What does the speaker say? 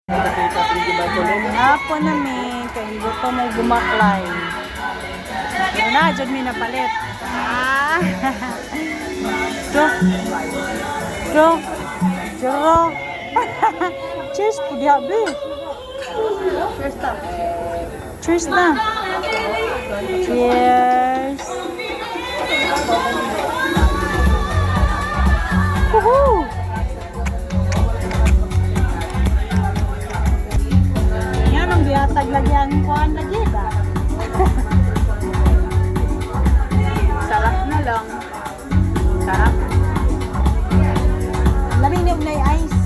Hapon na mi, kaya hindi pa mo bumaklay. Yun na, dyan mi napalit. Ah! Jo! Cheers po di habi. Cheers na. Cheers. Woohoo! Yan ang bihatag lagyan ko ang lagi ba? Sarap na lang. Sarap. Lamig ni Unay Ice.